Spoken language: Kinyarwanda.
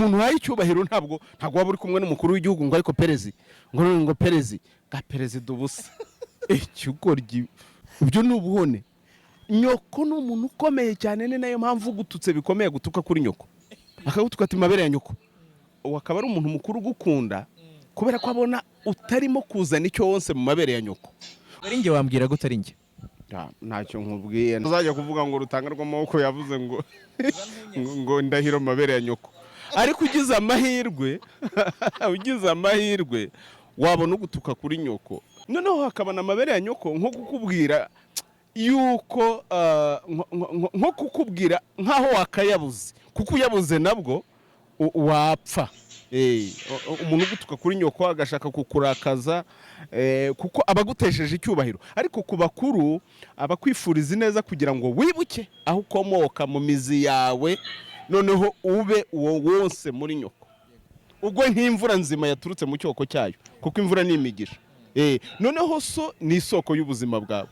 umuntu waye icyubahiro ntabwo waba uri kumwe n'umukuru w'igihugu ngo ariko perezi ngo perezi ga perezida ubusa ikigoryi ibyo ni ubuhone. Nyoko ni umuntu ukomeye cyane, ni nayo mpamvu gututse bikomeye gutuka kuri nyoko akagutuka ati mabere ya nyoko. Akaba ari umuntu mukuru gukunda kubera ko abona utarimo kuzana icyo wonse mu mabere ya nyoko. Ari nge wambwira gute ari nge? Ntacyo nkubwiye uzajya kuvuga ngo rutanga rw'amaboko yavuze ngo ndahiro mabere ya nyoko. Ariko ugize amahirwe wabona ugutuka kuri nyoko, noneho hakabana amabere ya nyoko nko kukubwira yuko nko kukubwira nkaho wakayabuze, kuko uyabuze nabwo wapfa. Umuntu ugutuka kuri nyoko agashaka kukurakaza kuko abagutesheje icyubahiro. Ariko ku bakuru abakwifuriza neza kugira ngo wibuke aho ukomoka mu mizi yawe, noneho ube uwo wose muri nyoko, ubwo nk'imvura nzima yaturutse mu cyoko cyayo, kuko imvura ni imigisha. Noneho so ni isoko y'ubuzima bwawe.